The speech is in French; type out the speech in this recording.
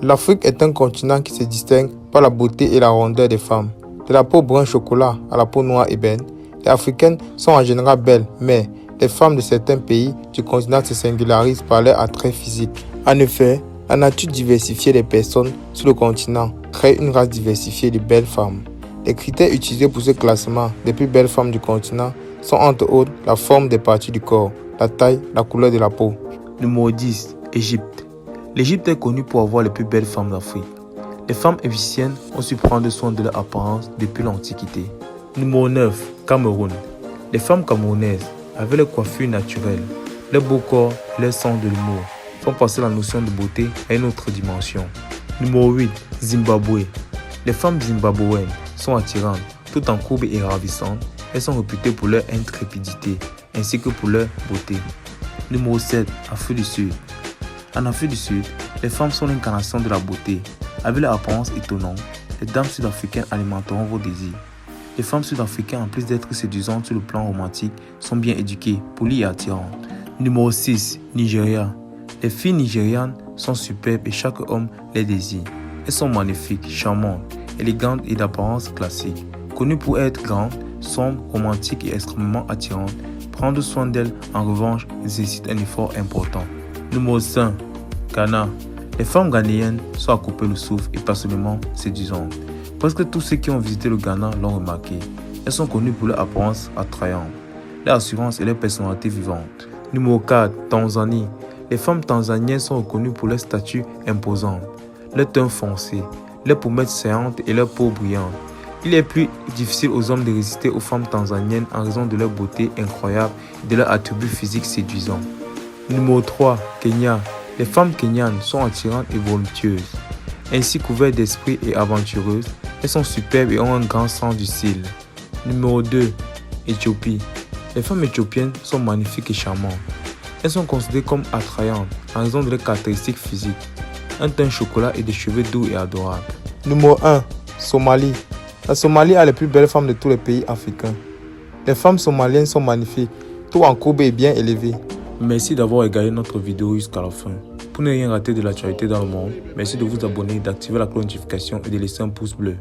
L'Afrique est un continent qui se distingue par la beauté et la rondeur des femmes. De la peau brun chocolat à la peau noire ébène, les Africaines sont en général belles, mais les femmes de certains pays du continent se singularisent par leur attrait physique. En effet, la nature diversifiée des personnes sur le continent crée une race diversifiée de belles femmes. Les critères utilisés pour ce classement des plus belles femmes du continent sont entre autres la forme des parties du corps, la taille, la couleur de la peau. Numéro 10. Égypte. L'Égypte est connue pour avoir les plus belles femmes d'Afrique. Les femmes égyptiennes ont su prendre soin de leur apparence depuis l'Antiquité. Numéro 9. Cameroun. Les femmes camerounaises, avec leur coiffure naturelle, leur beau corps et leur sens de l'humour, font passer la notion de beauté à une autre dimension. Numéro 8. Zimbabwe. Les femmes zimbabwéennes sont attirantes, tout en courbes et ravissantes. Elles sont réputées pour leur intrépidité ainsi que pour leur beauté. Numéro 7. Afrique du Sud. En Afrique du Sud, les femmes sont l'incarnation de la beauté. Avec leur apparence étonnante, les dames sud-africaines alimenteront vos désirs. Les femmes sud-africaines, en plus d'être séduisantes sur le plan romantique, sont bien éduquées, polies et attirantes. Numéro 6. Nigeria. Les filles nigérianes sont superbes et chaque homme les désire. Elles sont magnifiques, charmantes, élégantes et d'apparence classique. Connues pour être grandes, sombres, romantiques et extrêmement attirantes, prendre soin d'elles, en revanche, nécessite un effort important. Numéro 5. Ghana. Les femmes ghanéennes sont à couper le souffle et passionnément séduisantes. Presque tous ceux qui ont visité le Ghana l'ont remarqué. Elles sont connues pour leur apparence attrayante, leur assurance et leur personnalité vivante. Numéro 4. Tanzanie. Les femmes tanzaniennes sont reconnues pour leur statut imposant, leur teint foncé, leurs pommettes saillantes et leur peau brillante. Il est plus difficile aux hommes de résister aux femmes tanzaniennes en raison de leur beauté incroyable et de leurs attributs physiques séduisants. Numéro 3. Kenya. Les femmes kenyanes sont attirantes et voluptueuses. Ainsi couvertes d'esprit et aventureuses, elles sont superbes et ont un grand sens du style. Numéro 2. Éthiopie. Les femmes éthiopiennes sont magnifiques et charmantes. Elles sont considérées comme attrayantes en raison de leurs caractéristiques physiques, un teint chocolat et des cheveux doux et adorables. Numéro 1. Somalie. La Somalie a les plus belles femmes de tous les pays africains. Les femmes somaliennes sont magnifiques, tout en courbe et bien élevées. Merci d'avoir regardé notre vidéo jusqu'à la fin. Pour ne rien rater de l'actualité dans le monde, merci de vous abonner, d'activer la cloche de notification et de laisser un pouce bleu.